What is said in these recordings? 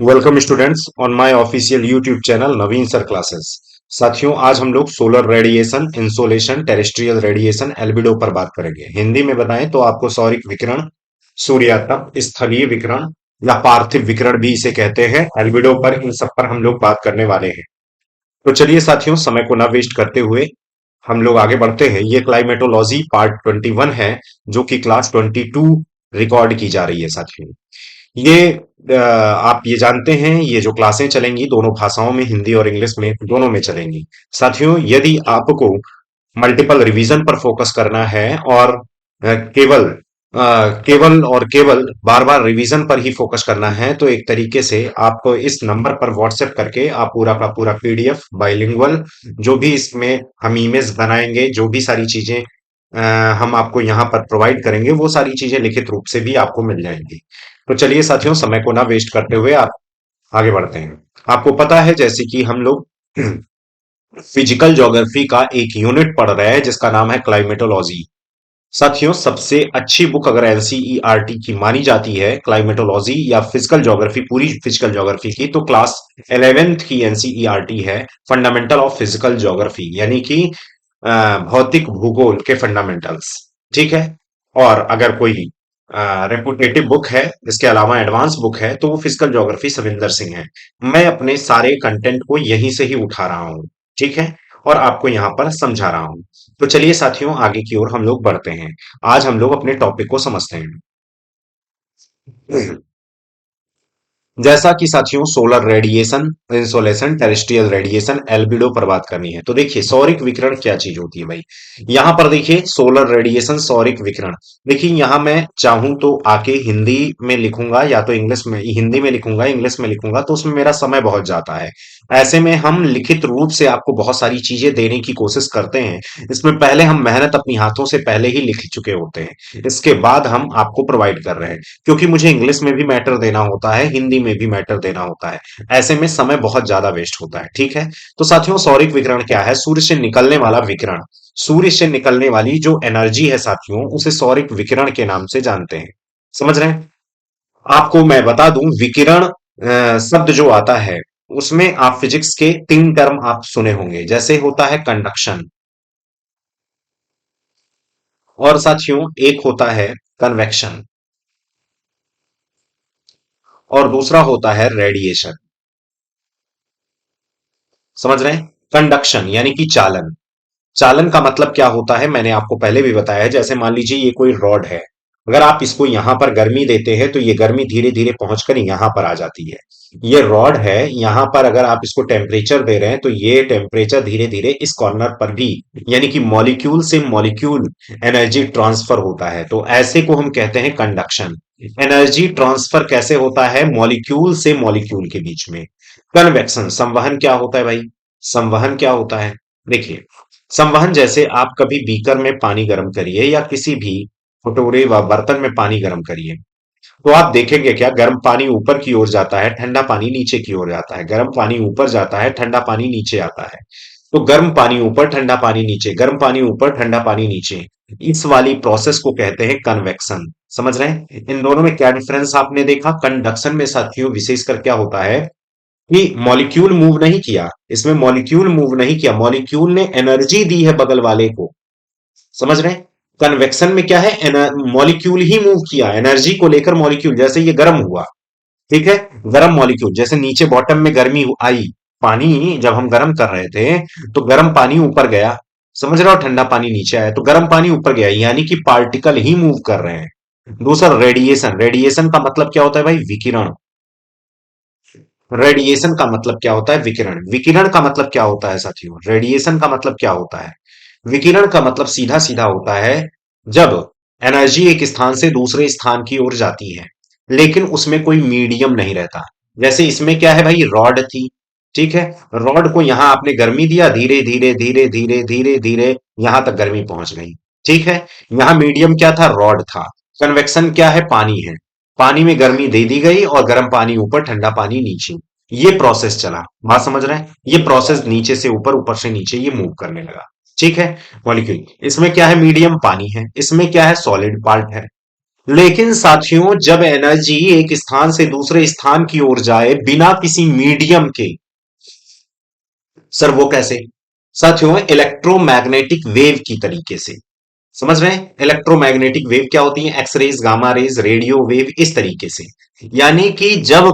Welcome students on my official YouTube channel Naveen sir classes. साथियों, आज हम लोग solar radiation, insolation, terrestrial radiation, albedo पर बात करेंगे। हिंदी में बताएं तो आपको सौरिक विकिरण, सूर्यातप, स्थलीय विकिरण या पार्थिव विकिरण भी इसे कहते हैं, एल्बिडो पर, इन सब पर हम लोग बात करने वाले हैं। तो चलिए साथियों, समय को ना वेस्ट करते हुए हम लोग आगे बढ़ते हैं। ये क्लाइमेटोलॉजी पार्ट 21 है, जो कि क्लास 22 रिकॉर्ड की जा रही है साथियों। ये आप ये जानते हैं, ये जो क्लासें चलेंगी दोनों भाषाओं में, हिंदी और इंग्लिश में, दोनों में चलेंगी। साथियों, यदि आपको मल्टीपल रिवीजन पर फोकस करना है और केवल और केवल बार बार रिवीजन पर ही फोकस करना है, तो एक तरीके से आपको इस नंबर पर व्हाट्सएप करके आप पूरा का पूरा पीडीएफ बाइलिंगुअल, जो भी इसमें हम इमेज बनाएंगे, जो भी सारी चीजें हम आपको यहाँ पर प्रोवाइड करेंगे, वो सारी चीजें लिखित रूप से भी आपको मिल जाएंगी। तो चलिए साथियों, समय को ना वेस्ट करते हुए आप आगे बढ़ते हैं। आपको पता है जैसे कि हम लोग फिजिकल ज्योग्राफी का एक यूनिट पढ़ रहे हैं जिसका नाम है क्लाइमेटोलॉजी। साथियों, सबसे अच्छी बुक अगर एनसीईआरटी की मानी जाती है क्लाइमेटोलॉजी या फिजिकल ज्योग्राफी, पूरी फिजिकल ज्योग्राफी की, तो क्लास 11th की एनसीईआरटी है, फंडामेंटल ऑफ फिजिकल ज्योग्राफी, यानी कि भौतिक भूगोल के फंडामेंटल्स। ठीक है। और अगर कोई रेपुटेटिव बुक है, इसके अलावा एडवांस बुक है, तो वो फिजिकल ज्योग्राफी सविंदर सिंह है। मैं अपने सारे कंटेंट को यहीं से ही उठा रहा हूं। ठीक है। और आपको यहां पर समझा रहा हूं। तो चलिए साथियों, आगे की ओर हम लोग बढ़ते हैं। आज हम लोग अपने टॉपिक को समझते हैं। जैसा कि साथियों, solar radiation, insolation, terrestrial radiation, albedo पर बात करनी है। तो देखिए, सौरिक विकिरण क्या चीज होती है भाई। यहां पर देखिए, सोलर रेडिएशन, सौरिक विकिरण। देखिए, यहां मैं चाहूं तो आके हिंदी में लिखूंगा, या तो इंग्लिश में, हिंदी में लिखूंगा, इंग्लिश में लिखूंगा, तो उसमें मेरा समय बहुत जाता है। ऐसे में हम लिखित रूप से आपको बहुत सारी चीजें देने की कोशिश करते हैं। इसमें पहले हम मेहनत अपनी हाथों से पहले ही लिख चुके होते हैं, इसके बाद हम आपको प्रोवाइड कर रहे हैं। क्योंकि मुझे इंग्लिश में भी मैटर देना होता है, हिंदी में भी मैटर देना होता है। ऐसे में समय बहुत ज्यादा वेस्ट होता है। ठीक है। तो साथियों, सौरिक विकिरण क्या है? सूर्य से निकलने वाला विकिरण। सूर्य से निकलने वाली जो एनर्जी है साथियों, उसे सौरिक विकिरण के नाम से जानते हैं। समझ रहे हैं? आपको मैं बता दूं, विकिरण शब्द जो आता है, उसमें आप फिजिक्स के 3 टर्म आप सुने होंगे। जैसे होता है कंडक्शन, और साथियों एक होता है कन्वेक्शन, और दूसरा होता है रेडिएशन। समझ रहे हैं? कंडक्शन यानी कि चालन। चालन का मतलब क्या होता है, मैंने आपको पहले भी बताया है। जैसे मान लीजिए ये कोई रॉड है, अगर आप इसको यहां पर गर्मी देते हैं, तो ये गर्मी धीरे धीरे पहुंचकर यहां पर आ जाती है। ये रॉड है, यहां पर अगर आप इसको टेम्परेचर दे रहे हैं, तो ये टेम्परेचर धीरे धीरे इस कॉर्नर पर भी, यानी कि मॉलिक्यूल से मॉलिक्यूल एनर्जी ट्रांसफर होता है। तो ऐसे को हम कहते हैं कंडक्शन। एनर्जी ट्रांसफर कैसे होता है? मॉलिक्यूल से मॉलिक्यूल के बीच में। कन्वेक्शन, संवहन क्या होता है भाई? संवहन क्या होता है? देखिए, संवहन जैसे आप कभी बीकर में पानी गर्म करिए, या किसी भी कटोरे व बर्तन में पानी गर्म करिए, तो आप देखेंगे क्या, गर्म पानी ऊपर की ओर जाता है, ठंडा पानी नीचे की ओर जाता है। गर्म पानी ऊपर जाता है, ठंडा पानी नीचे आता है। तो गर्म पानी ऊपर, ठंडा पानी नीचे, गर्म पानी ऊपर, ठंडा पानी नीचे, इस वाली प्रोसेस को कहते हैं कन्वेक्शन। समझ रहे हैं? इन दोनों में क्या डिफरेंस आपने देखा? कंडक्शन में साथियों विशेषकर क्या होता है कि मॉलिक्यूल मूव नहीं किया, इसमें मॉलिक्यूल मूव नहीं किया, मॉलिक्यूल ने एनर्जी दी है बगल वाले को। समझ रहे हैं? कन्वेक्शन में क्या है, मॉलिक्यूल ही मूव किया, एनर्जी को लेकर मॉलिक्यूल, जैसे ये गर्म हुआ। ठीक है। गर्म मॉलिक्यूल, जैसे नीचे बॉटम में गर्मी आई, पानी जब हम गर्म कर रहे थे, तो गर्म पानी ऊपर गया। समझ रहे हो? ठंडा पानी नीचे आया, तो गर्म पानी ऊपर गया, यानी कि पार्टिकल ही मूव कर रहे हैं। दूसरा रेडिएशन। रेडिएशन का मतलब क्या होता है भाई? विकिरण। रेडिएशन का मतलब क्या होता है? विकिरण। विकिरण का मतलब क्या होता है साथियों? रेडिएशन का मतलब क्या होता है? विकिरण का मतलब सीधा सीधा होता है, जब एनर्जी एक स्थान से दूसरे स्थान की ओर जाती है, लेकिन उसमें कोई मीडियम नहीं रहता। जैसे इसमें क्या है भाई, रॉड थी। ठीक है। रॉड को यहां आपने गर्मी दिया, धीरे धीरे धीरे धीरे धीरे धीरे यहां तक गर्मी पहुंच गई। ठीक है। यहां मीडियम क्या था? रॉड था। कन्वेक्शन क्या है? पानी है। पानी में गर्मी दे दी गई, और गर्म पानी ऊपर, ठंडा पानी नीचे। ये प्रोसेस चला। बात समझ रहे हैं? ये प्रोसेस नीचे से ऊपर, ऊपर से नीचे ये मूव करने लगा। ठीक है। मॉलिक्यूल, इसमें क्या है? मीडियम पानी है। इसमें क्या है? सॉलिड पार्ट है। लेकिन साथियों जब एनर्जी एक स्थान से दूसरे स्थान की ओर जाए बिना किसी मीडियम के, सर वो कैसे? साथियों इलेक्ट्रोमैग्नेटिक वेव की तरीके से। समझ रहे हैं इलेक्ट्रोमैग्नेटिक वेव क्या होती है? X rays, gamma rays, radio wave, इस तरीके से। यानी कि जब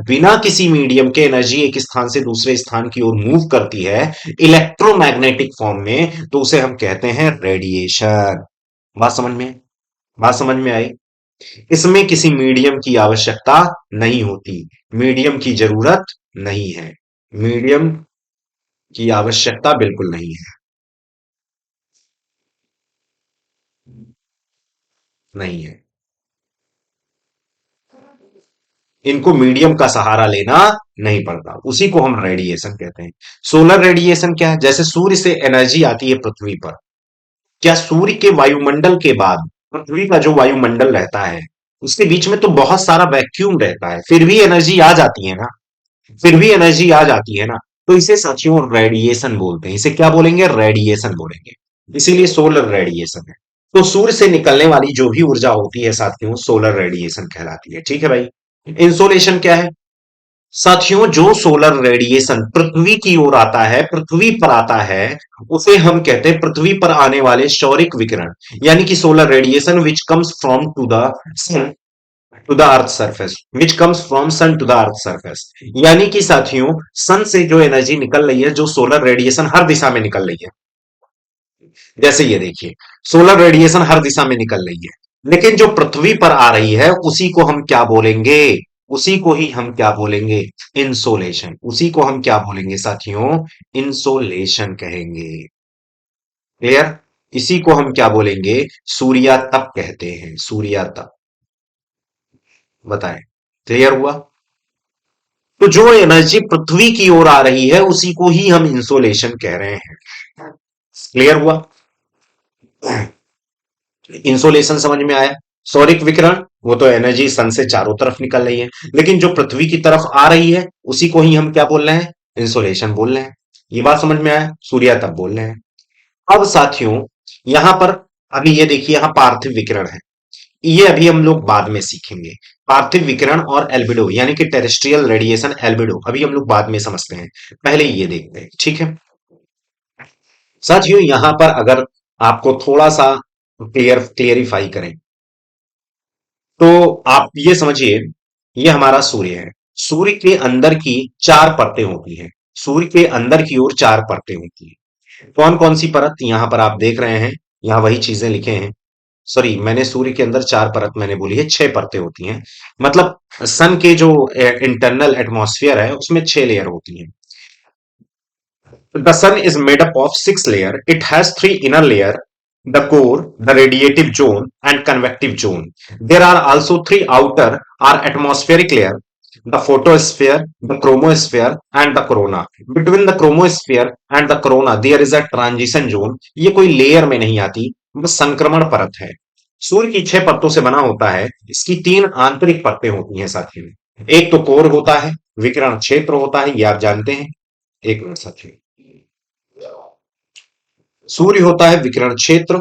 बिना किसी मीडियम के एनर्जी एक स्थान से दूसरे स्थान की ओर मूव करती है इलेक्ट्रोमैग्नेटिक फॉर्म में, तो उसे हम कहते हैं रेडिएशन। बात समझ में? बात समझ में आई? इसमें किसी मीडियम की आवश्यकता नहीं होती, मीडियम की जरूरत नहीं है, मीडियम की आवश्यकता बिल्कुल नहीं है। नहीं है, इनको मीडियम का सहारा लेना नहीं पड़ता, उसी को हम रेडिएशन कहते हैं। सोलर रेडिएशन क्या है? जैसे सूर्य से एनर्जी आती है पृथ्वी पर, क्या सूर्य के वायुमंडल के बाद पृथ्वी का जो वायुमंडल रहता है उसके बीच में तो बहुत सारा वैक्यूम रहता है, फिर भी एनर्जी आ जाती है ना, फिर भी एनर्जी आ जाती है ना, तो इसे साथियों रेडिएशन बोलते हैं। इसे क्या बोलेंगे? रेडिएशन बोलेंगे। इसीलिए सोलर रेडिएशन है। तो सूर्य से निकलने वाली जो भी ऊर्जा होती है साथियों, सोलर रेडिएशन कहलाती है। ठीक है भाई। इंसोलेशन क्या है? साथियों जो सोलर रेडिएशन पृथ्वी की ओर आता है, पृथ्वी पर आता है, उसे हम कहते हैं पृथ्वी पर आने वाले सौरिक विकिरण, यानी कि solar radiation which comes from to the sun to the earth surface, which comes from sun to the earth surface. यानी कि साथियों सन से जो एनर्जी निकल रही है, जो सोलर रेडिएशन हर दिशा में निकल रही है, जैसे ये देखिए सोलर रेडिएशन हर दिशा में निकल रही है, लेकिन जो पृथ्वी पर आ रही है उसी को हम क्या बोलेंगे? उसी को ही हम क्या बोलेंगे? इंसोलेशन। उसी को हम क्या बोलेंगे साथियों? इंसोलेशन कहेंगे। क्लियर? इसी को हम क्या बोलेंगे? सूर्यातप कहते हैं, सूर्यातप। बताएं, क्लियर हुआ? तो जो एनर्जी पृथ्वी की ओर आ रही है उसी को ही हम इंसोलेशन कह रहे हैं। क्लियर हुआ? इंसोलेशन समझ में आया? सौरिक विकिरण वो तो एनर्जी सन से चारों तरफ निकल रही है, लेकिन जो पृथ्वी की तरफ आ रही है उसी को ही हम क्या बोल रहे हैं? इंसोलेशन बोल रहे हैं। ये बात समझ में आया? सूर्य तब बोल रहे हैं। अब साथियों यहां पर अभी ये देखिए, यहां पार्थिव विकिरण है, ये अभी हम लोग बाद में सीखेंगे। पार्थिव विकिरण और एल्बिडो यानी कि टेरेस्ट्रियल रेडिएशन, एल्बिडो अभी हम लोग बाद में समझते हैं, पहले ये देखते हैं। ठीक है साथियों, यहां पर अगर आपको थोड़ा सा क्लियरिफाई करें तो आप ये समझिए, ये हमारा सूर्य है। सूर्य के अंदर की चार परतें होती हैं, सूर्य के अंदर की ओर चार परतें होती हैं। कौन कौन सी परत यहां पर आप देख रहे हैं? यहां वही चीजें लिखे हैं। सॉरी, मैंने सूर्य के अंदर चार परत मैंने बोली है, छह परतें होती हैं। मतलब सन के जो इंटरनल एटमॉस्फेयर है उसमें छह लेयर होती हैं। The sun is made up of six layers. It has three inner layers: the core, the radiative zone, and convective zone. There are also three outer or atmospheric layers: the photosphere, the chromosphere, and the corona. Between the chromosphere and the corona, there is a transition zone. ये कोई layer में नहीं आती, बस संक्रमण परत है। सूर्य की छह परतों से बना होता है, इसकी तीन आंतरिक परतें होती हैं साथियों। एक तो कोर होता है, विकिरण क्षेत्र होता है, ये आप जानते हैं। एक मिनट साथियों, सूर्य होता है विकिरण क्षेत्र,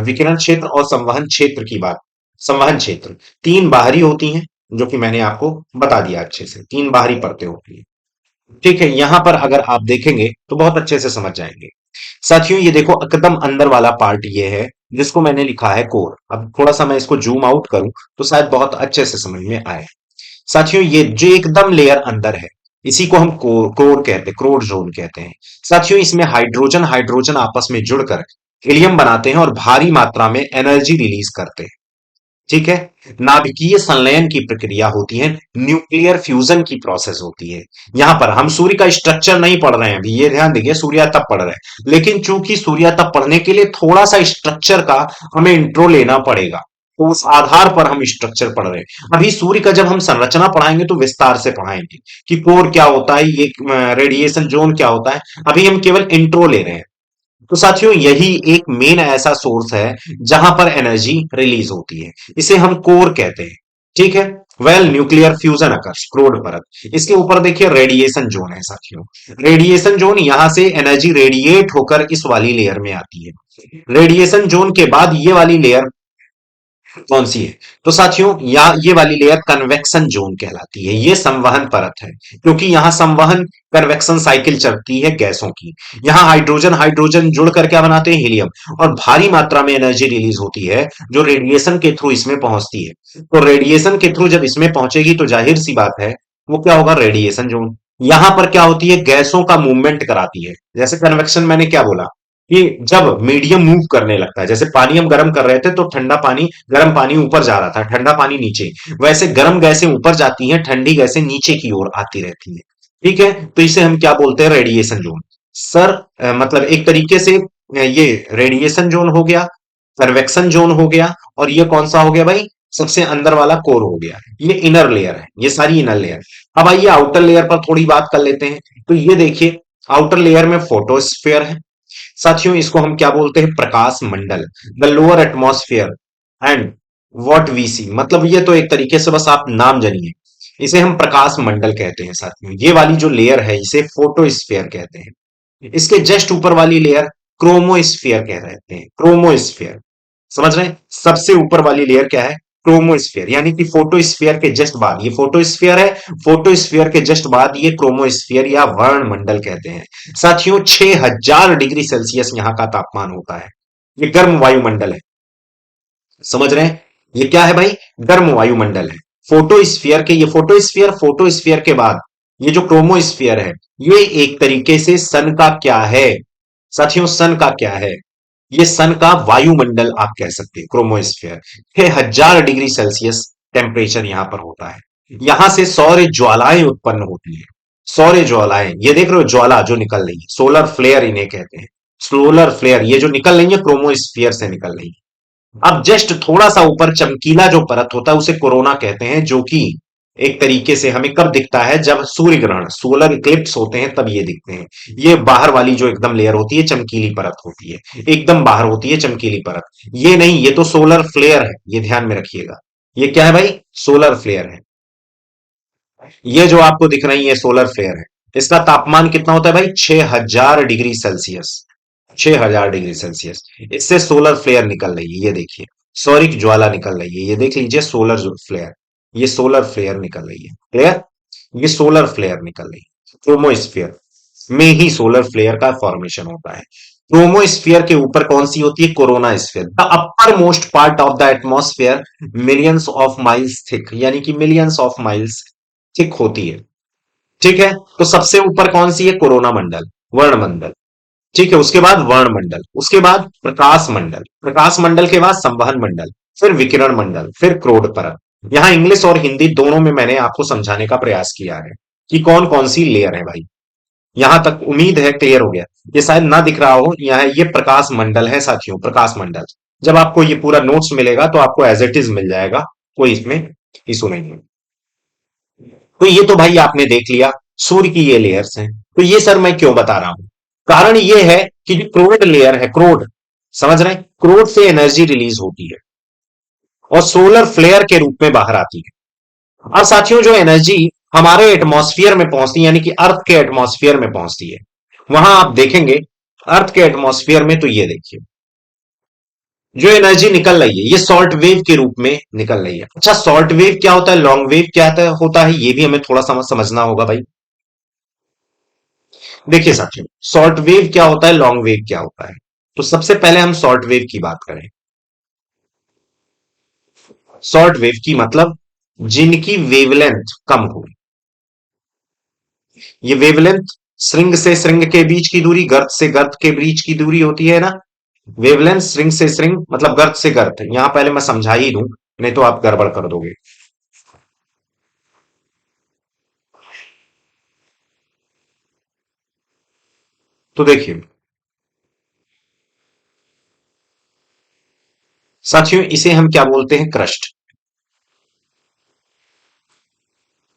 विकिरण क्षेत्र और संवहन क्षेत्र की बात। संवहन क्षेत्र तीन बाहरी होती हैं, जो कि मैंने आपको बता दिया अच्छे से, तीन बाहरी परतें होती हैं। ठीक है, यहां पर अगर आप देखेंगे तो बहुत अच्छे से समझ जाएंगे। साथियों ये देखो, एकदम अंदर वाला पार्ट ये है जिसको मैंने लिखा है कोर। अब थोड़ा सा मैं इसको जूम आउट करूं तो शायद बहुत अच्छे से समझ में आए। साथियों ये जो एकदम लेयर अंदर है इसी को हम कोर कहते हैं, क्रोड जोन कहते हैं। साथियों इसमें हाइड्रोजन हाइड्रोजन आपस में जुड़कर हीलियम बनाते हैं और भारी मात्रा में एनर्जी रिलीज करते हैं। ठीक है, नाभिकीय संलयन की प्रक्रिया होती है, न्यूक्लियर फ्यूजन की प्रोसेस होती है। यहां पर हम सूर्य का स्ट्रक्चर नहीं पढ़ रहे हैं अभी, ये ध्यान देखिए, सूर्य तब पढ़ रहे हैं, लेकिन चूंकि सूर्य तब पढ़ने के लिए थोड़ा सा स्ट्रक्चर का हमें इंट्रो लेना पड़ेगा, तो उस आधार पर हम स्ट्रक्चर पढ़ रहे हैं। अभी सूर्य का जब हम संरचना पढ़ाएंगे तो विस्तार से पढ़ाएंगे कि कोर क्या होता है, ये रेडिएशन जोन क्या होता है। अभी हम केवल इंट्रो ले रहे हैं। तो साथियों यही एक मेन ऐसा सोर्स है जहां पर एनर्जी रिलीज होती है, इसे हम कोर कहते हैं। ठीक है, वेल न्यूक्लियर फ्यूजन अकर्स, क्रोड परत। इसके ऊपर देखिए रेडिएशन जोन है साथियों। रेडिएशन जोन, यहां से एनर्जी रेडिएट होकर इस वाली लेयर में आती है। रेडिएशन जोन के बाद ये वाली लेयर कौन सी है? तो साथियों ये वाली लेयर कन्वेक्शन जोन कहलाती है, ये संवहन परत है, क्योंकि यहां संवहन कन्वेक्शन साइकिल चलती है गैसों की। यहां हाइड्रोजन हाइड्रोजन जुड़कर क्या बनाते हैं? हीलियम। और भारी मात्रा में एनर्जी रिलीज होती है जो रेडिएशन के थ्रू इसमें पहुंचती है। तो रेडिएशन के थ्रू जब इसमें पहुंचेगी तो जाहिर सी बात है वो क्या होगा? Radiation zone. यहां पर क्या होती है? गैसों का मूवमेंट कराती है। जैसे कन्वेक्शन मैंने क्या बोला कि जब मीडियम मूव करने लगता है, जैसे पानी हम गर्म कर रहे थे तो ठंडा पानी, गर्म पानी ऊपर जा रहा था, ठंडा पानी नीचे, वैसे गर्म गैसें ऊपर जाती हैं, ठंडी गैसें नीचे की ओर आती रहती हैं। ठीक है, तो इसे हम क्या बोलते हैं? Radiation zone. सर मतलब एक तरीके से ये रेडिएशन जोन हो गया, कन्वेक्शन जोन हो गया, और ये कौन सा हो गया भाई? सबसे अंदर वाला कोर हो गया। ये इनर लेयर है, ये सारी इनर लेयर। अब आइए आउटर लेयर पर थोड़ी बात कर लेते हैं। तो ये देखिए, आउटर लेयर में फोटोस्फेयर है साथियों, इसको हम क्या बोलते हैं? प्रकाश मंडल, the lower atmosphere and what we see. मतलब ये तो एक तरीके से बस आप नाम जानिए, इसे हम प्रकाश मंडल कहते हैं साथियों। ये वाली जो लेयर है इसे फोटोस्फेयर कहते हैं। इसके जस्ट ऊपर वाली लेयर क्रोमोस्फेयर कह रहते हैं, क्रोमोस्फेयर। समझ रहे हैं? सबसे ऊपर वाली लेयर क्या है? क्रोमोस्फेयर। यानी कि फोटोस्फीयर के जस्ट बाद ये फोटोस्फीयर है, फोटोस्फीयर के जस्ट बाद ये क्रोमोस्फीयर या वर्णमंडल कहते हैं। साथियों 6000 डिग्री सेल्सियस यहां का तापमान होता है। ये गर्म वायुमंडल है। समझ रहे हैं? ये क्या है भाई? गर्म वायुमंडल है। फोटोस्फीयर के, ये फोटोस्फीयर के बाद ये जो क्रोमोस्फीयर है, ये एक तरीके से सन का क्या है? साथियों सन का क्या है? ये सन का वायुमंडल आप कह सकते हैं, क्रोमोस्फेयर। 6000 डिग्री सेल्सियस टेम्परेचर यहां पर होता है। यहां से सौर ज्वालाएं उत्पन्न होती है। सौर ज्वालाएं, ये देख रहे हो ज्वाला जो निकल रही है, सोलर फ्लेयर इन्हें कहते हैं। सोलर फ्लेयर ये जो निकल रही है क्रोमोस्फियर से निकल रही है। अब जस्ट थोड़ा सा ऊपर चमकीला जो परत होता है उसे कोरोना कहते हैं, जो कि एक तरीके से हमें कब दिखता है? जब सूर्य ग्रहण, सोलर इक्लिप्स होते हैं, तब ये दिखते हैं। ये बाहर वाली जो एकदम लेयर होती है, चमकीली परत होती है, एकदम बाहर होती है चमकीली परत। ये नहीं, ये तो सोलर फ्लेयर है, ये ध्यान में रखिएगा। ये क्या है भाई? सोलर फ्लेयर है। ये जो आपको दिख रही है सोलर फ्लेयर है। इसका तापमान कितना होता है भाई? 6000 डिग्री सेल्सियस। 6000 degree Celsius. इससे सोलर फ्लेयर निकल रही है, ये देखिए, सौरिक ज्वाला निकल रही है, ये देख लीजिए सोलर फ्लेयर। ये सोलर फ्लेयर निकल रही है, क्लियर? ये सोलर फ्लेयर निकल रही है। क्रोमोस्फियर में ही सोलर फ्लेयर का फॉर्मेशन होता है। क्रोमोस्फियर के ऊपर कौन सी होती है? Corona sphere, the upper most part of the atmosphere, millions of miles thick, यानी कि मिलियंस ऑफ माइल्स थिक होती है। ठीक है, तो सबसे ऊपर कौन सी है? कोरोना मंडल, वर्णमंडल। ठीक है, उसके बाद वर्णमंडल, उसके बाद प्रकाश मंडल, प्रकाश मंडल के बाद संवहन मंडल, फिर विकिरण मंडल, फिर क्रोड परत। यहां इंग्लिश और हिंदी दोनों में मैंने आपको समझाने का प्रयास किया है कि कौन कौन सी लेयर है भाई। यहां तक उम्मीद है क्लियर हो गया। ये शायद ना दिख रहा हो, यह ये प्रकाश मंडल है साथियों, प्रकाश मंडल। जब आपको ये पूरा नोट्स मिलेगा तो आपको एज इट इज मिल जाएगा, कोई इसमें इशू नहीं है। तो ये तो भाई आपने देख लिया, सूर्य की ये लेयर्स हैं। तो ये सर मैं क्यों बता रहा हूं? कारण ये है कि जो क्रोड लेयर है, क्रोड, समझ रहे हैं? क्रोड से एनर्जी रिलीज होती है और सोलर फ्लेयर के रूप में बाहर आती है। और साथियों जो एनर्जी हमारे एटमॉस्फेयर में पहुंचती है, यानी कि अर्थ के एटमॉस्फेयर में पहुंचती है, वहां आप देखेंगे अर्थ के एटमॉस्फेयर में, तो ये देखिए जो एनर्जी निकल रही है ये सॉल्ट वेव के रूप में निकल रही है। अच्छा, सॉल्ट वेव क्या होता है, लॉन्ग वेव क्या होता है, ये भी हमें थोड़ा समझना होगा भाई। देखिए साथियों, शॉर्ट वेव क्या होता है, लॉन्ग वेव क्या होता है। तो सबसे पहले हम शॉर्ट वेव की बात करें। शॉर्ट वेव की मतलब जिनकी वेवलेंथ कम हो। ये वेवलेंथ श्रृंग से श्रृंग के बीच की दूरी, गर्त से गर्त के बीच की दूरी होती है ना। वेवलेंथ श्रृंग से श्रृंग मतलब गर्त से गर्त। यहां पहले मैं समझा ही दूं, नहीं तो आप गड़बड़ कर दोगे। तो देखिए साथियों, इसे हम क्या बोलते हैं? क्रस्ट।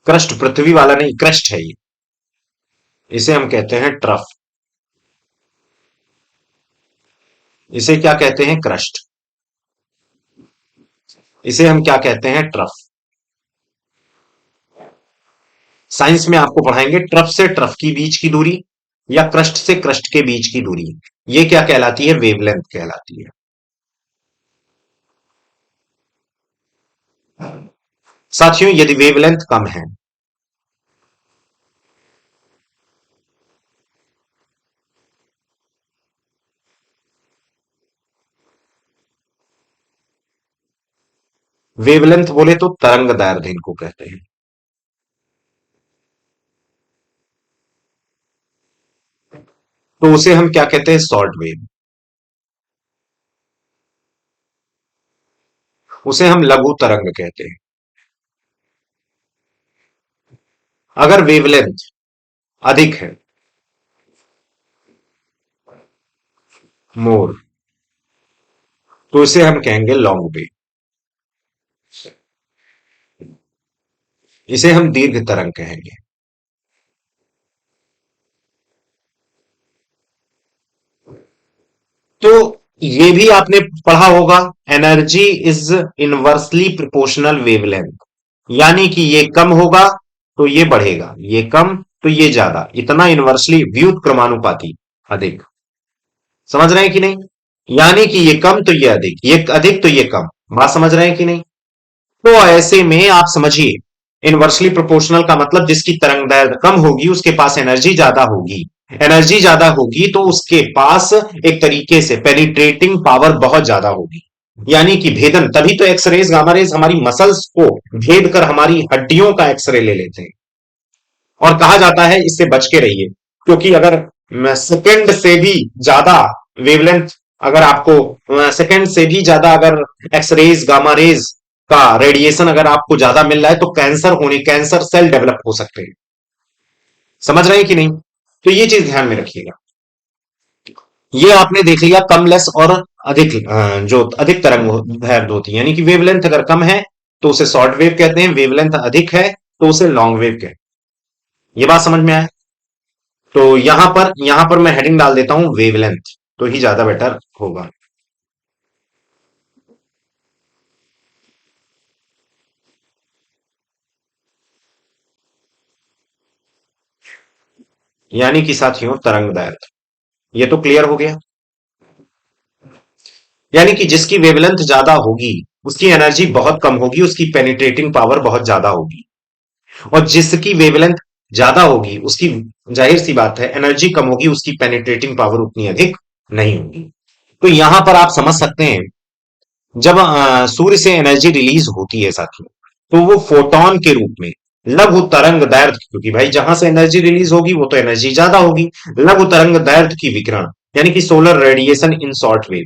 क्रस्ट पृथ्वी वाला नहीं, क्रस्ट है ये। इसे हम कहते हैं ट्रफ। इसे क्या कहते हैं? क्रस्ट। इसे हम क्या कहते हैं? ट्रफ। साइंस में आपको पढ़ाएंगे ट्रफ से ट्रफ की बीच की दूरी या क्रस्ट से क्रस्ट के बीच की दूरी, ये क्या कहलाती है? वेवलेंथ कहलाती है। साथियों, यदि वेवलेंथ कम है, वेवलेंथ बोले तो तरंग दैर्ध्य इनको कहते हैं। तो उसे हम क्या कहते हैं? Short wave. उसे हम लघु तरंग कहते हैं। अगर वेवलेंथ अधिक है, मोर, तो इसे हम कहेंगे लॉन्ग वेव। इसे हम दीर्घ तरंग कहेंगे। तो ये भी आपने पढ़ा होगा, energy is inversely proportional wavelength. यानी कि ये कम होगा तो ये बढ़ेगा, ये कम तो ये ज्यादा, इतना इनवर्सली व्युत क्रमानुपाती, अधिक। समझ रहे हैं कि नहीं? यानी कि ये कम तो ये अधिक, ये अधिक तो ये कम। बात समझ रहे हैं कि नहीं? तो ऐसे में आप समझिए, इनवर्सली प्रोपोर्शनल का मतलब जिसकी तरंग दैर्ध्य कम होगी उसके पास एनर्जी ज्यादा होगी। एनर्जी ज्यादा होगी तो उसके पास एक तरीके से पेनिट्रेटिंग पावर बहुत ज्यादा होगी। यानी कि भेदन, तभी तो एक्सरेज गामा रेज हमारी मसल्स को भेद कर हमारी हड्डियों का एक्सरे ले लेते हैं। और कहा जाता है इससे बच के रहिए, क्योंकि अगर सेकंड से भी ज्यादा वेवलेंथ, अगर आपको सेकंड से भी ज्यादा अगर एक्सरेज गामा रेज का रेडिएशन अगर आपको ज्यादा मिल रहा है तो कैंसर सेल डेवलप हो सकते हैं। समझ रहे हैं कि नहीं? तो ये चीज ध्यान में रखिएगा। ये आपने देख लिया कम लेस और अधिक, जो अधिक तरंग दैर्ध्य होती है, यानी कि वेवलेंथ अगर कम है तो उसे शॉर्ट वेव कहते हैं, वेवलेंथ अधिक है तो उसे लॉन्ग वेव कहते हैं। ये बात समझ में आया? तो यहां पर मैं हेडिंग डाल देता हूं वेवलेंथ, तो ही ज्यादा बेटर होगा। यानी कि साथियों तरंग दैर्ध्य, ये तो क्लियर हो गया। यानी कि जिसकी वेवलेंथ ज्यादा होगी उसकी एनर्जी बहुत कम होगी, उसकी पेनिट्रेटिंग पावर बहुत ज्यादा होगी। और जिसकी वेवलेंथ ज्यादा होगी उसकी, जाहिर सी बात है, एनर्जी कम होगी, उसकी पेनिट्रेटिंग पावर उतनी अधिक नहीं होगी। तो यहां पर आप समझ सकते हैं, जब सूर्य से एनर्जी रिलीज होती है साथियों, तो वो फोटोन के रूप में लघु तरंग दैर्ध्य, क्योंकि भाई जहां से एनर्जी रिलीज होगी वो तो एनर्जी ज्यादा होगी, लघु तरंग दैर्ध्य की विकिरण, यानी कि solar radiation in short wave,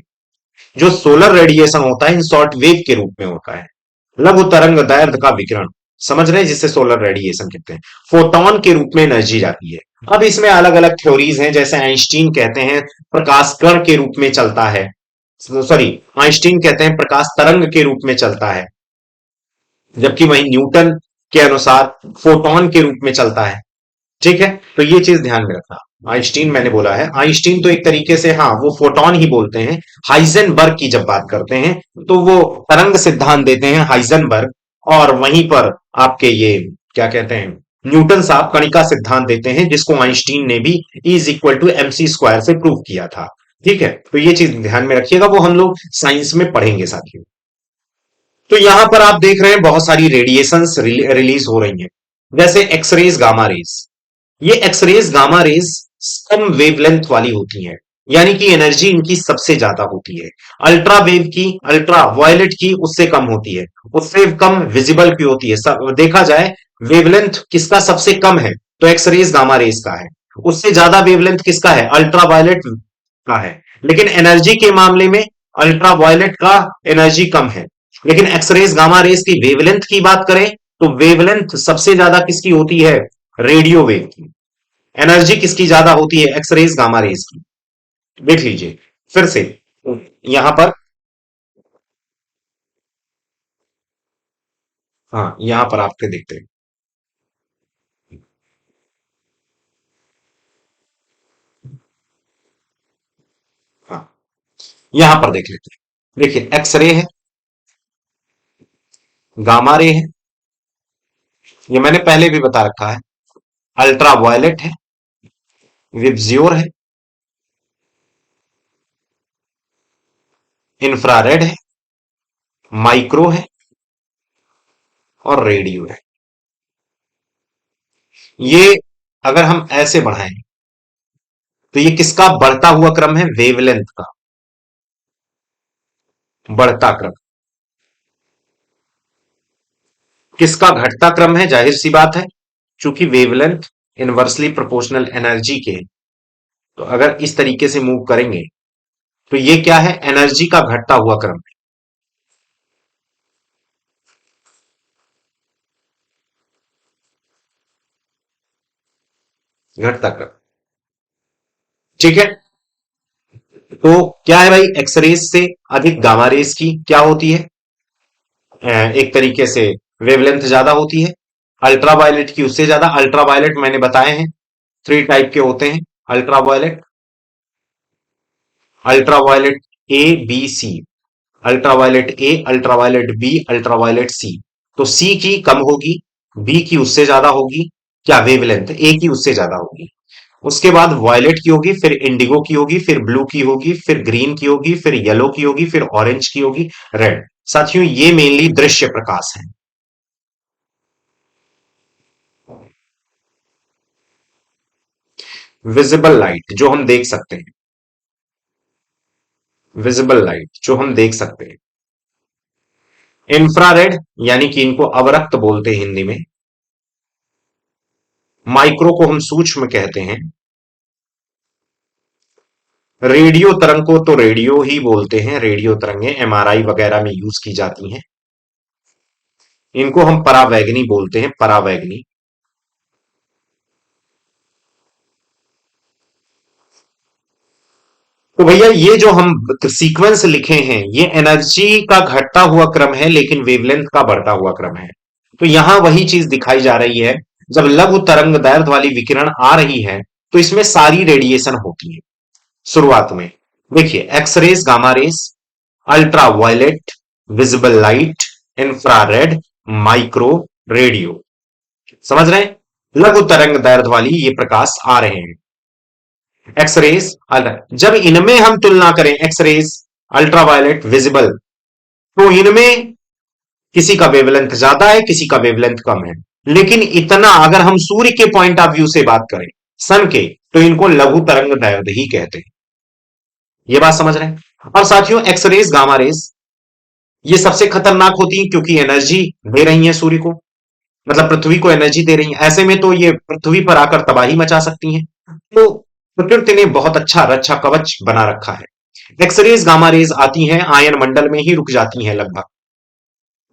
जो सोलर रेडिएशन होता है इन शॉर्ट वेव के रूप में होता है, लघु तरंग दैर्ध्य का विकिरण। समझ रहे हैं? जिससे सोलर रेडिएशन कहते हैं, फोटोन के रूप में एनर्जी जाती है। अब इसमें अलग अलग थ्योरीज हैं, जैसे आइंस्टीन कहते हैं प्रकाश कण के रूप में चलता है, सॉरी, आइंस्टीन कहते हैं प्रकाश तरंग के रूप में चलता है, जबकि वही न्यूटन के अनुसार फोटोन के रूप में चलता है। ठीक है, तो ये चीज ध्यान में रखना। आइंस्टीन मैंने बोला है, आइंस्टीन तो एक तरीके से, हाँ, वो फोटोन ही बोलते हैं। हाइजेनबर्ग की जब बात करते हैं तो वो तरंग सिद्धांत देते हैं हाइजेनबर्ग, और वहीं पर आपके ये क्या कहते हैं, न्यूटन साहब कणिका सिद्धांत देते हैं, जिसको आइंस्टीन ने भी is equal to M C square से प्रूव किया था। ठीक है, तो ये चीज ध्यान में रखिएगा, वो हम लोग साइंस में पढ़ेंगे साथियों। तो यहां पर आप देख रहे हैं बहुत सारी रेडिएशंस रिलीज हो रही हैं, जैसे एक्सरेज गामा रेज। ये एक्सरेज गामा रेज कम वेवलेंथ वाली होती हैं, यानी कि एनर्जी इनकी सबसे ज्यादा होती है। अल्ट्रा वेव की, अल्ट्रा वायलेट की उससे कम होती है, उससे कम विजिबल की होती है। देखा जाए वेवलेंथ किसका सबसे कम है, तो एक्सरेज गामा रेज का है। उससे ज्यादा वेवलेंथ किसका है? अल्ट्रा वायलेट का है। लेकिन एनर्जी के मामले में अल्ट्रा वायलेट का एनर्जी कम है। लेकिन एक्सरेज गामा रेज की वेवलेंथ की बात करें तो वेवलेंथ सबसे ज्यादा किसकी होती है? रेडियो वेव की। एनर्जी किसकी ज्यादा होती है? एक्सरेज गामा रेज की। देख लीजिए फिर से यहां पर, हाँ, यहां पर आपके देखते हैं। हाँ, यहां पर देख लेते हैं। देखिए, एक्सरे है, गामा रे है, ये मैंने पहले भी बता रखा है, अल्ट्रा वायलेट है, विबज्योर है, इंफ्रारेड है, माइक्रो है, और रेडियो है। ये अगर हम ऐसे बढ़ाएं तो ये किसका बढ़ता हुआ क्रम है? वेवलेंथ का बढ़ता क्रम। किसका घटता क्रम है? जाहिर सी बात है, चूंकि वेवलेंथ इनवर्सली प्रोपोर्शनल एनर्जी के, तो अगर इस तरीके से मूव करेंगे तो ये क्या है? एनर्जी का घटता हुआ क्रम है, घटता क्रम। ठीक है, तो क्या है भाई? एक्सरेज से अधिक गामा रेज की क्या होती है? एक तरीके से वेवलेंथ ज्यादा होती है। अल्ट्रावायलेट की उससे ज्यादा। अल्ट्रावायलेट मैंने बताए हैं थ्री टाइप के होते हैं ultraviolet. Ultraviolet A B C. Ultraviolet A, ultraviolet B, ultraviolet C. तो सी की कम होगी, बी की उससे ज्यादा होगी, क्या वेवलेंथ, ए की उससे ज्यादा होगी। उसके बाद वॉयलेट की होगी, फिर इंडिगो की होगी, फिर ब्लू की होगी, फिर ग्रीन की होगी, फिर येलो की होगी, फिर ऑरेंज की होगी, रेड। साथियों ये मेनली दृश्य प्रकाश है। विजिबल लाइट जो हम देख सकते हैं, विजिबल लाइट जो हम देख सकते हैं। इंफ्रारेड यानी कि इनको अवरक्त बोलते हैं हिंदी में। माइक्रो को हम सूक्ष्म कहते हैं। रेडियो तरंग को तो रेडियो ही बोलते हैं, रेडियो तरंगें एमआरआई वगैरह में यूज की जाती हैं। इनको हम परावैगनी बोलते हैं, परावैगनी। तो भैया ये जो हम सीक्वेंस लिखे हैं ये एनर्जी का घटता हुआ क्रम है, लेकिन वेवलेंथ का बढ़ता हुआ क्रम है। तो यहां वही चीज दिखाई जा रही है, जब लघु तरंग दैर्ध्य वाली विकिरण आ रही है तो इसमें सारी रेडिएशन होती है। शुरुआत में देखिए, X rays, gamma rays, ultra violet, visible light, infrared, micro, radio. समझ रहे हैं? लघु तरंग दैर्ध्य वाली ये प्रकाश आ रहे हैं। एक्सरेज, जब इनमें हम तुलना करें एक्सरेज, अल्ट्रावायलेट, विजिबल, तो इनमें किसी का वेवलेंथ ज्यादा है, किसी का वेवलेंथ कम है। लेकिन इतना अगर हम सूर्य के पॉइंट ऑफ व्यू से बात करें, सन के, तो इनको लघु तरंग दैर्ध्य ही कहते हैं। ये बात समझ रहे हैं? और साथियों एक्सरेज, गामा रेज ये सबसे खतरनाक होती है क्योंकि एनर्जी दे रही है सूर्य को, मतलब पृथ्वी को एनर्जी दे रही है। ऐसे में तो ये पृथ्वी पर आकर तबाही मचा सकती हैं। तो प्रकृति ने बहुत अच्छा रक्षा कवच बना रखा है। एक्सरेज, गामा रेज आती हैं, आयन मंडल में ही रुक जाती हैं लगभग,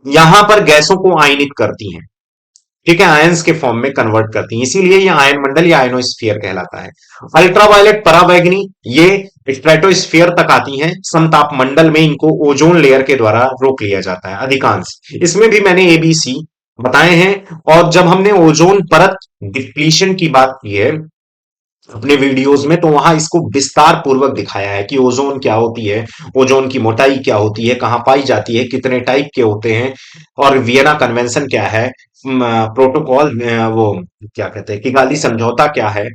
यहां पर गैसों को आयनित करती हैं। ठीक है, आयंस के फॉर्म में कन्वर्ट करती हैं, इसीलिए ये आयन मंडल या आयनोस्फीयर कहलाता है। अल्ट्रावायलेट, परावैगनी, ये स्ट्रेटोस्फीयर तक आती हैं, समताप मंडल में इनको ओजोन लेयर के द्वारा रोक लिया जाता है अधिकांश। इसमें भी मैंने एबीसी बताए हैं। और जब हमने ओजोन परत डिप्लीशन की बात की है अपने वीडियोस में, तो वहां इसको विस्तार पूर्वक दिखाया है कि ओजोन क्या होती है, ओजोन की मोटाई क्या होती है, कहां पाई जाती है, कितने टाइप के होते हैं, और वियना कन्वेंशन क्या है, प्रोटोकॉल, वो क्या कहते हैं, किगाली समझौता क्या है।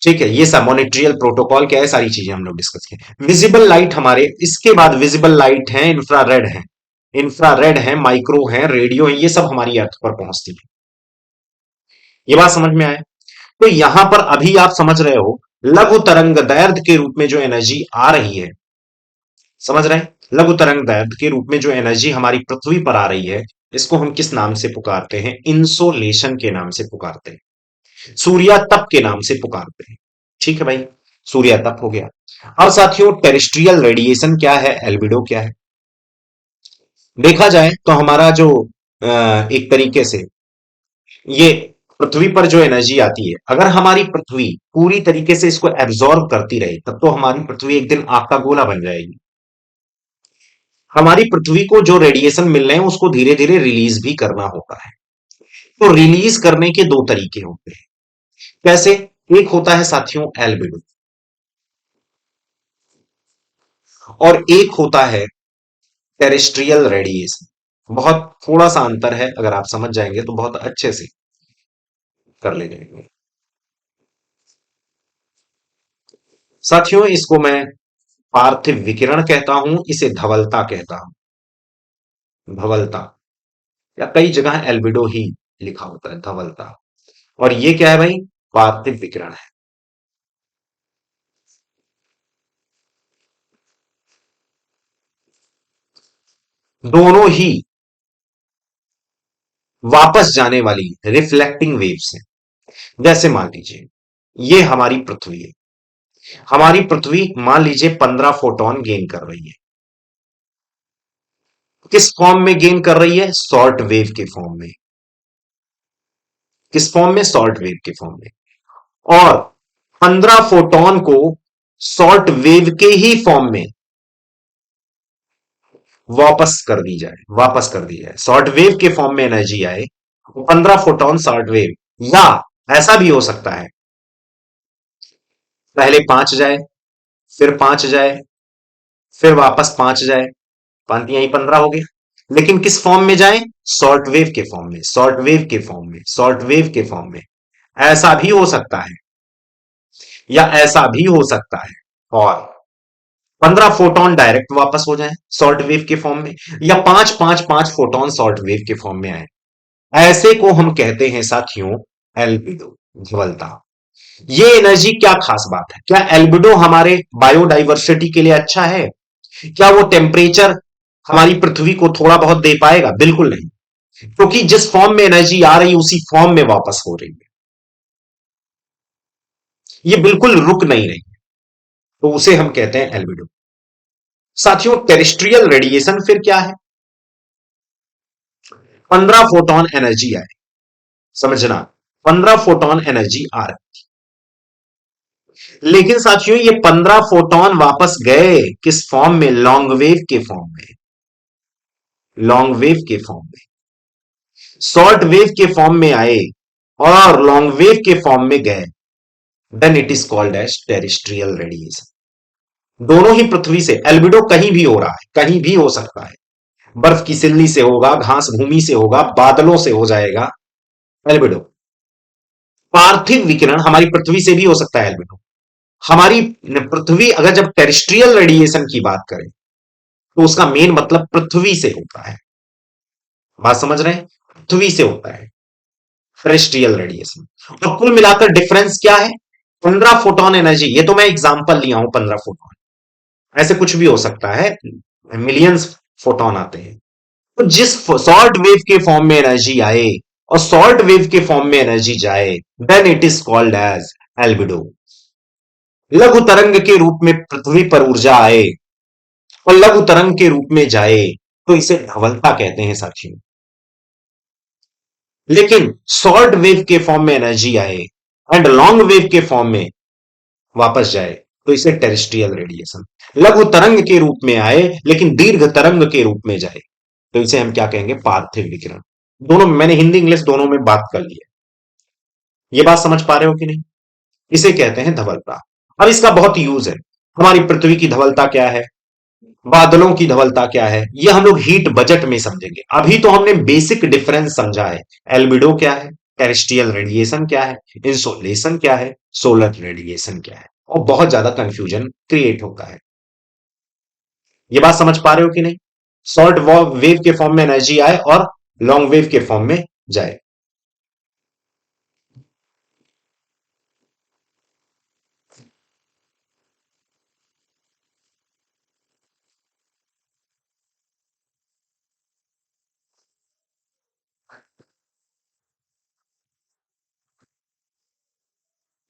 ठीक है, ये सब मॉनिट्रियल प्रोटोकॉल क्या है, सारी चीजें हम लोग डिस्कस किए। विजिबल लाइट हमारे, इसके बाद विजिबल लाइट है, इंफ्रारेड है, इंफ्रारेड है, माइक्रो है, रेडियो है, ये सब हमारी अर्थ पर पहुंचती है। ये बात समझ में आए? तो यहां पर अभी आप समझ रहे हो, लघु तरंग दैर्ध्य के रूप में जो एनर्जी आ रही है, समझ रहे हैं? लघु तरंग दैर्ध्य के रूप में जो एनर्जी हमारी पृथ्वी पर आ रही है, इसको हम किस नाम से पुकारते हैं? इंसोलेशन के नाम से पुकारते हैं, सूर्यातप के नाम से पुकारते हैं। ठीक है भाई, सूर्यातप हो गया। और साथियों टेरेस्ट्रियल रेडिएशन क्या है, एल्बिडो क्या है? देखा जाए तो हमारा जो एक तरीके से ये पृथ्वी पर जो एनर्जी आती है, अगर हमारी पृथ्वी पूरी तरीके से इसको एब्जॉर्ब करती रहे, तब तो हमारी पृथ्वी एक दिन आग का गोला बन जाएगी। हमारी पृथ्वी को जो रेडिएशन मिल रहे हैं उसको धीरे धीरे रिलीज भी करना होता है। तो रिलीज करने के दो तरीके होते हैं। कैसे? एक होता है साथियों एल्बिडो, और एक होता है टेरेस्ट्रियल रेडिएशन। बहुत थोड़ा सा अंतर है, अगर आप समझ जाएंगे तो बहुत अच्छे से कर ले जाएंगे। साथियों इसको मैं पार्थिव विकिरण कहता हूं, इसे धवलता कहता हूं, धवलता। या कई जगह एल्बिडो ही लिखा होता है, धवलता। और ये क्या है भाई? पार्थिव विकिरण है। दोनों ही वापस जाने वाली रिफ्लेक्टिंग वेव्स हैं। जैसे मान लीजिए ये हमारी पृथ्वी है। हमारी पृथ्वी मान लीजिए 15 फोटोन गेन कर रही है। किस फॉर्म में गेन कर रही है? शॉर्ट वेव के फॉर्म में। किस फॉर्म में? शॉर्ट वेव के फॉर्म में। और 15 फोटोन को शॉर्ट वेव के ही फॉर्म में वापस कर दी जाए, शॉर्ट वेव के फॉर्म में एनर्जी आए, 15 फोटोन शॉर्ट वेव। या ऐसा भी हो सकता है पहले 5 जाए, फिर 5 जाए, फिर वापस 5 जाए, पांति यही 15 हो गया। लेकिन किस फॉर्म में जाए? शॉर्ट वेव के फॉर्म में, शॉर्ट वेव के फॉर्म में, शॉर्ट वेव के फॉर्म में। ऐसा भी हो सकता है, या ऐसा भी हो सकता है। और 15 फोटोन डायरेक्ट वापस हो जाए शॉर्ट वेव के फॉर्म में, या 5 5 5 फोटोन शॉर्ट वेव के फॉर्म में आए। ऐसे को हम कहते हैं साथियों एल्बिडो, ज्वलता। ये एनर्जी क्या खास बात है? क्या एल्बिडो हमारे बायोडाइवर्सिटी के लिए अच्छा है? क्या वो टेम्परेचर हमारी पृथ्वी को थोड़ा बहुत दे पाएगा? बिल्कुल नहीं। क्योंकि जिस फॉर्म में एनर्जी आ रही उसी फॉर्म में वापस हो रही है। ये बिल्कुल रुक नहीं रही। तो उसे हम कहते हैं एल्बिडो। साथियों टेरेस्ट्रियल रेडिएशन फिर क्या है? 15 फोटोन एनर्जी आए, समझना, 15 फोटोन एनर्जी आ रही। लेकिन साथियों ये 15 फोटोन वापस गए किस फॉर्म में? लॉन्ग वेव के फॉर्म में। लॉन्ग वेव के फॉर्म में, शॉर्ट वेव के फॉर्म में आए और लॉन्ग वेव के फॉर्म में गए। Then it is called as terrestrial radiation. दोनों ही पृथ्वी से, एल्बिडो कहीं भी हो रहा है, कहीं भी हो सकता है। बर्फ की सिल्ली से होगा, घास भूमि से होगा, बादलों से हो जाएगा एल्बिडो। पार्थिव विकिरण हमारी पृथ्वी से भी हो सकता है एल्बिडो। हमारी पृथ्वी, अगर जब टेरेस्ट्रियल रेडिएशन की बात करें तो उसका मेन मतलब पृथ्वी से होता है। बात समझ रहे हैं? पृथ्वी से होता है टेरेस्ट्रियल रेडिएशन। और कुल मिलाकर डिफरेंस क्या है? 15 फोटोन एनर्जी। ये तो मैं एग्जांपल लिया हूं 15 फोटोन, ऐसे कुछ भी हो सकता है, मिलियंस फोटोन आते हैं। तो जिस शॉर्ट वेव के फॉर्म में एनर्जी आए और शॉर्ट वेव के फॉर्म में एनर्जी जाए, then it is called as albedo. लघु तरंग के रूप में पृथ्वी पर ऊर्जा आए और लघु तरंग के रूप में जाए तो इसे धवलता कहते हैं साथियों। लेकिन शॉर्ट वेव के फॉर्म में एनर्जी आए एंड लॉन्ग वेव के फॉर्म में वापस जाए तो इसे टेरेस्ट्रियल रेडिएशन। लघु तरंग के रूप में आए लेकिन दीर्घ तरंग के रूप में जाए तो इसे हम क्या कहेंगे? पार्थिव विकिरण। दोनों मैंने हिंदी इंग्लिश दोनों में बात कर ली है। ये बात समझ पा रहे हो कि नहीं? इसे कहते हैं धवलता। अब इसका बहुत यूज है। हमारी पृथ्वी की धवलता क्या है, बादलों की धवलता क्या है, ये हम लोग हीट बजट में समझेंगे। अभी तो हमने बेसिक डिफरेंस समझा है। एल्बिडो क्या है, टेरेस्ट्रियल रेडिएशन क्या है, इंसोलेशन क्या है, सोलर रेडिएशन क्या है, और बहुत ज्यादा कंफ्यूजन क्रिएट होता है। ये बात समझ पा रहे हो कि नहीं? शॉर्ट वेव के फॉर्म में एनर्जी आए और लॉन्ग वेव के फॉर्म में जाए।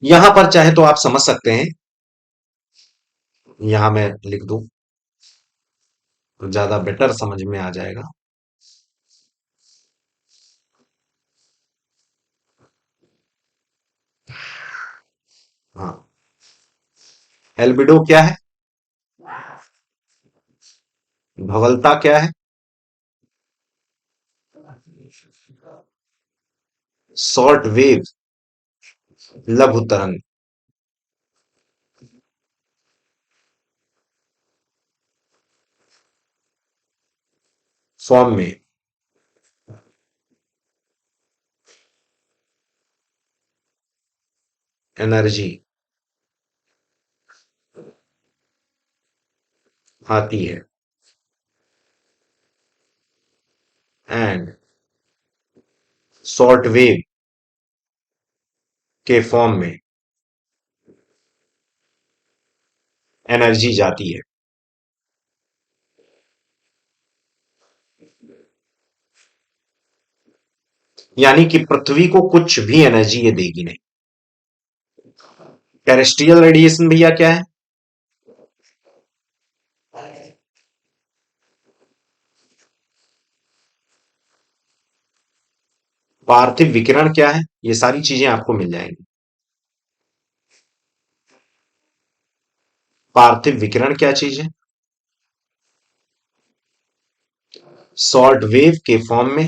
यहां पर चाहे तो आप समझ सकते हैं, यहां मैं लिख दूं तो ज्यादा बेटर समझ में आ जाएगा। हाँ, एल्बिडो क्या है, भवलता क्या है, शॉर्ट वेव, लघु तरंग फॉर्म में एनर्जी आती है एंड शॉर्ट वेव के फॉर्म में एनर्जी जाती है। यानी कि पृथ्वी को कुछ भी एनर्जी ये देगी नहीं। टेरेस्ट्रियल रेडिएशन भैया क्या है? पार्थिव विकिरण क्या है? ये सारी चीजें आपको मिल जाएंगी। पार्थिव विकिरण क्या चीज है? शॉर्ट वेव के फॉर्म में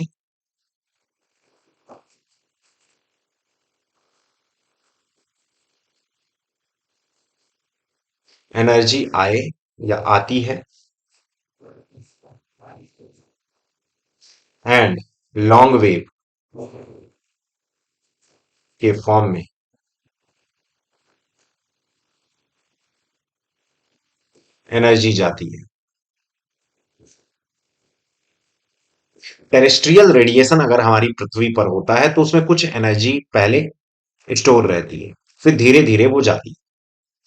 एनर्जी आए या आती है, एंड लॉन्ग वेव के फॉर्म में एनर्जी जाती है। टेरेस्ट्रियल रेडिएशन अगर हमारी पृथ्वी पर होता है तो उसमें कुछ एनर्जी पहले स्टोर रहती है, फिर धीरे धीरे वो जाती है।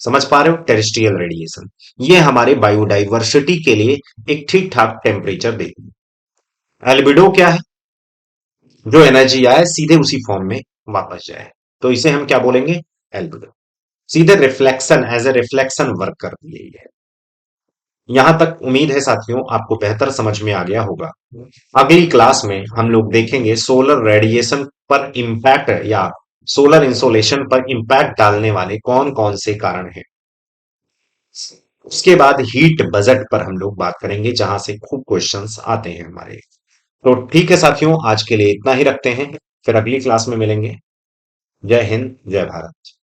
समझ पा रहे हो? टेरेस्ट्रियल रेडिएशन ये हमारे बायोडाइवर्सिटी के लिए एक ठीक ठाक टेम्परेचर देती है। एल्बिडो क्या है? जो एनर्जी आए सीधे उसी फॉर्म में वापस जाए, तो इसे हम क्या बोलेंगे? एल्बिडो। सीधे reflection, as a reflection work करती है ये। यहां तक उम्मीद है साथियों आपको बेहतर समझ में आ गया होगा। अगली क्लास में हम लोग देखेंगे सोलर रेडिएशन पर इंपैक्ट या सोलर इंसोलेशन पर इंपैक्ट डालने वाले कौन कौन से कारण हैं। उसके बाद हीट बजट पर हम लोग बात करेंगे, जहां से खूब क्वेश्चंस आते हैं हमारे। तो ठीक है साथियों, आज के लिए इतना ही रखते हैं, फिर अगली क्लास में मिलेंगे। जय हिंद, जय भारत।